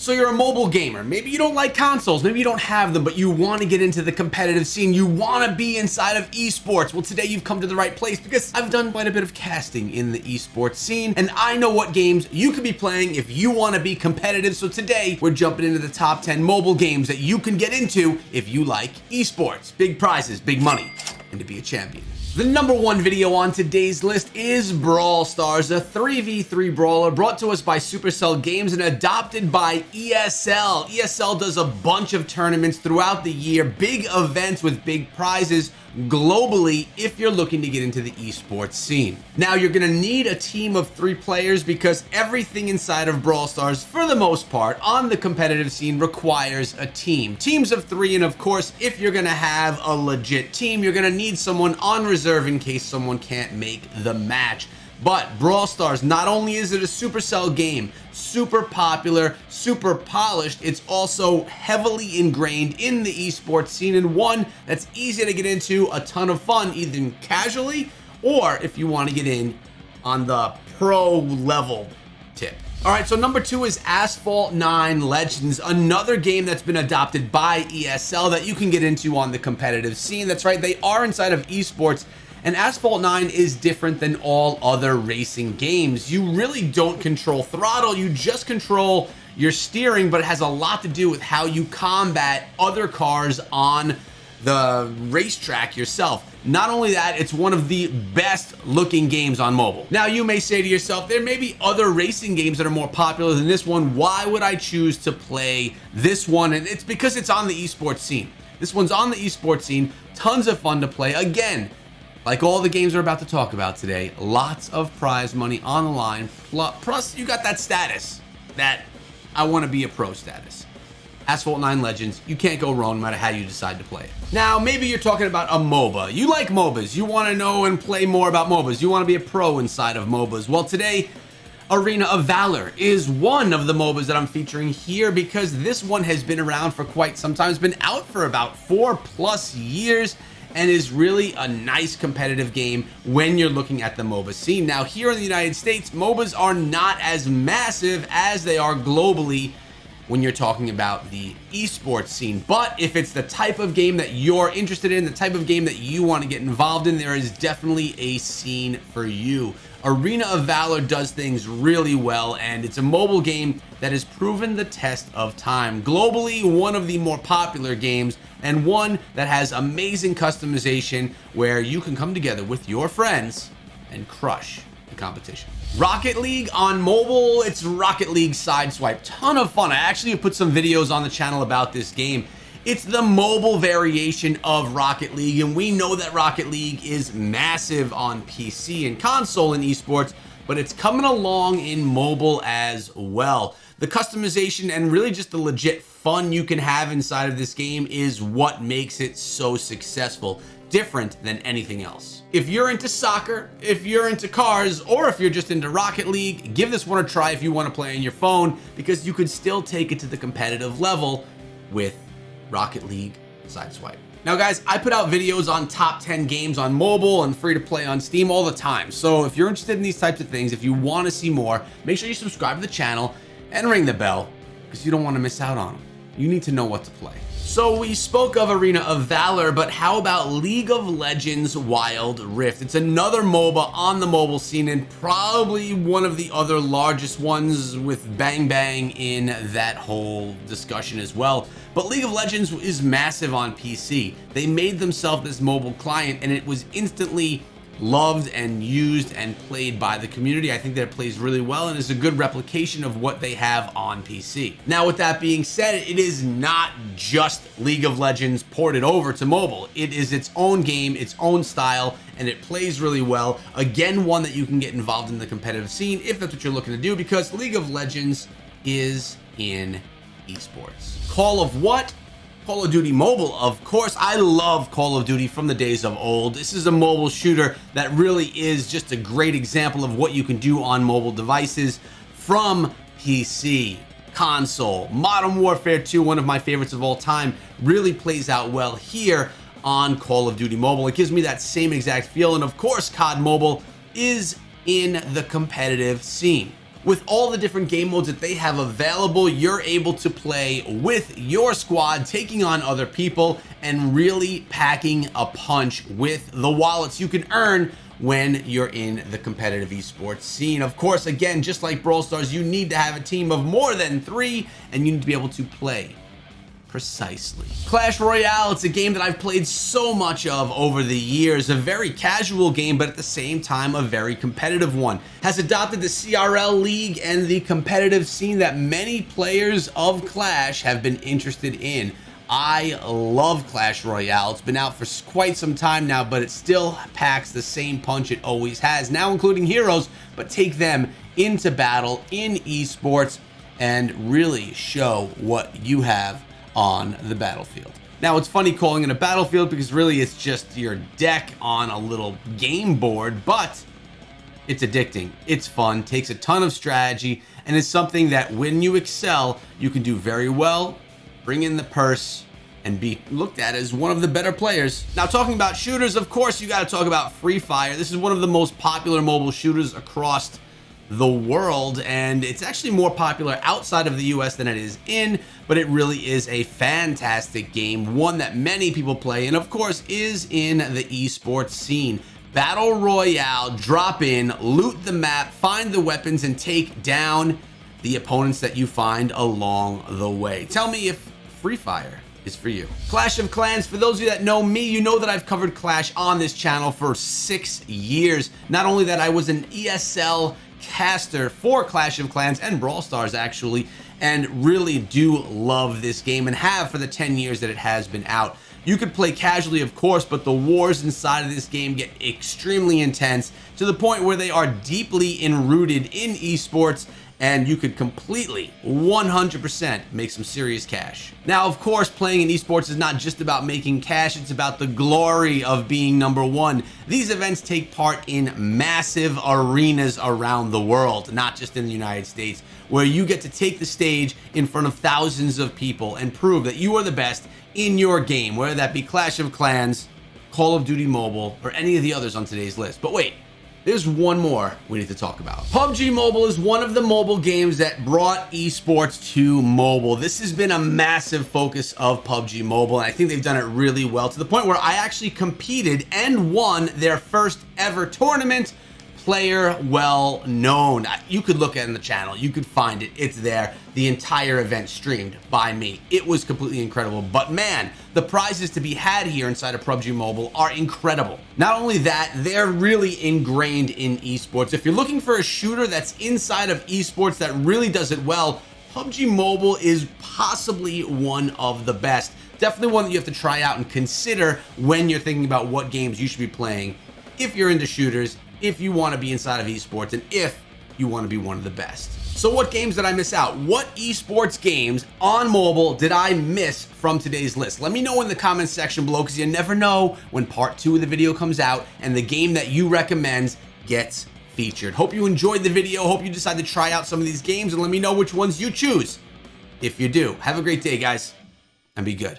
So you're a mobile gamer. Maybe you don't like consoles. Maybe you don't have them, but you want to get into the competitive scene. You want to be inside of esports. Well, today you've come to the right place because I've done quite a bit of casting in the esports scene, and I know what games you could be playing if you want to be competitive. So today we're jumping into the top 10 mobile games that you can get into if you like esports. Big prizes, big money, and to be a champion. The number one video on today's list is Brawl Stars, a 3v3 brawler brought to us by Supercell Games and adopted by ESL. ESL does a bunch of tournaments throughout the year, big events with big prizes globally if you're looking to get into the esports scene. Now you're gonna need a team of 3 players because everything inside of Brawl Stars, for the most part, on the competitive scene requires a team. Teams of 3, and of course, if you're gonna have a legit team, you're gonna need someone on reserve in case someone can't make the match. But Brawl Stars, not only is it a Supercell game, super popular, super polished, it's also heavily ingrained in the esports scene and one that's easy to get into, a ton of fun, either casually or if you want to get in on the pro level tip. All right, so number 2 is Asphalt 9 Legends, another game that's been adopted by ESL that you can get into on the competitive scene. That's right, they are inside of esports. And Asphalt 9 is different than all other racing games. You really don't control throttle, you just control your steering, but it has a lot to do with how you combat other cars on the racetrack yourself. Not only that, it's one of the best looking games on mobile. Now you may say to yourself, there may be other racing games that are more popular than this one. Why would I choose to play this one? And it's because it's on the esports scene. This one's on the esports scene, tons of fun to play. Again, like all the games we're about to talk about today, lots of prize money on the line. Plus, you got that status, that I want to be a pro status. Asphalt 9 Legends, you can't go wrong no matter how you decide to play it. Now, maybe you're talking about a MOBA. You like MOBAs. You want to know and play more about MOBAs. You want to be a pro inside of MOBAs. Well, today, Arena of Valor is one of the MOBAs that I'm featuring here because this one has been around for quite some time. It's been out for about 4+ years. And is really a nice competitive game when you're looking at the MOBA scene. Now, here in the United States, MOBAs are not as massive as they are globally when you're talking about the esports scene. But if it's the type of game that you're interested in, the type of game that you want to get involved in, there is definitely a scene for you. Arena of Valor does things really well, and it's a mobile game that has proven the test of time. Globally, one of the more popular games, and one that has amazing customization where you can come together with your friends and crush the competition. Rocket League on mobile, it's Rocket League Sideswipe. Ton of fun. I actually have put some videos on the channel about this game. It's the mobile variation of Rocket League, and we know that Rocket League is massive on PC and console in esports, but it's coming along in mobile as well. The customization and really just the legit fun you can have inside of this game is what makes it so successful, different than anything else. If you're into soccer, if you're into cars, or if you're just into Rocket League, give this one a try if you want to play on your phone, because you could still take it to the competitive level with Rocket League Sideswipe. Now guys, I put out videos on top 10 games on mobile and free to play on Steam all the time. So if you're interested in these types of things, if you want to see more, make sure you subscribe to the channel and ring the bell because you don't want to miss out on them. You need to know what to play. So we spoke of Arena of Valor, but how about League of Legends Wild Rift? It's another MOBA on the mobile scene and probably one of the other largest ones with Bang Bang in that whole discussion as well. But League of Legends is massive on PC. They made themselves this mobile client and it was instantly loved and used and played by the community. I think that it plays really well and is a good replication of what they have on PC. Now, with that being said, it is not just League of Legends ported over to mobile. It is its own game, its own style, and it plays really well. Again, one that you can get involved in the competitive scene if that's what you're looking to do, because League of Legends is in esports. Call of what? Call of Duty Mobile, of course. I love Call of Duty from the days of old. This is a mobile shooter that really is just a great example of what you can do on mobile devices from PC, console. Modern Warfare 2, one of my favorites of all time, really plays out well here on Call of Duty Mobile. It gives me that same exact feel, and of course COD Mobile is in the competitive scene. With all the different game modes that they have available, you're able to play with your squad, taking on other people, and really packing a punch with the wallets you can earn when you're in the competitive esports scene. Of course, again, just like Brawl Stars, you need to have a team of more than 3, and you need to be able to play precisely. Clash Royale, it's a game that I've played so much of over the years. A very casual game, but at the same time, a very competitive one. Has adopted the CRL League and the competitive scene that many players of Clash have been interested in. I love Clash Royale. It's been out for quite some time now, but it still packs the same punch it always has, now including heroes, but take them into battle in esports and really show what you have on the battlefield. Now, it's funny calling it a battlefield because really it's just your deck on a little game board, but it's addicting, it's fun, takes a ton of strategy, and it's something that when you excel, you can do very well, bring in the purse, and be looked at as one of the better players. Now, talking about shooters, of course, you got to talk about Free Fire. This is one of the most popular mobile shooters across the world, and it's actually more popular outside of the US than it is in, but it really is a fantastic game, one that many people play, and of course is in the esports scene. Battle Royale, drop in, loot the map, find the weapons, and take down the opponents that you find along the way. Tell me if Free Fire is for you. Clash of Clans, for those of you that know me, you know that I've covered Clash on this channel for 6 years. Not only that, I was an ESL caster for Clash of Clans and Brawl Stars actually, and really do love this game and have for the 10 years that it has been out. You could play casually, of course, but the wars inside of this game get extremely intense to the point where they are deeply enrooted in esports, and you could completely 100% make some serious cash. Now, of course, playing in esports is not just about making cash, it's about the glory of being #1. These events take part in massive arenas around the world, not just in the United States, where you get to take the stage in front of thousands of people and prove that you are the best in your game, whether that be Clash of Clans, Call of Duty Mobile, or any of the others on today's list. But wait, there's one more we need to talk about. PUBG Mobile is one of the mobile games that brought esports to mobile. This has been a massive focus of PUBG Mobile, and I think they've done it really well, to the point where I actually competed and won their first ever tournament. Player well known. You could look at it in the channel, you could find it, it's there. The entire event streamed by me. It was completely incredible, but man, the prizes to be had here inside of PUBG Mobile are incredible. Not only that, they're really ingrained in esports. If you're looking for a shooter that's inside of esports that really does it well, PUBG Mobile is possibly one of the best. Definitely one that you have to try out and consider when you're thinking about what games you should be playing if you're into shooters, if you want to be inside of esports, and if you want to be one of the best. So what games did I miss out? What esports games on mobile did I miss from today's list? Let me know in the comments section below, because you never know when part 2 of the video comes out and the game that you recommend gets featured. Hope you enjoyed the video. Hope you decide to try out some of these games and let me know which ones you choose. If you do, have a great day, guys, and be good.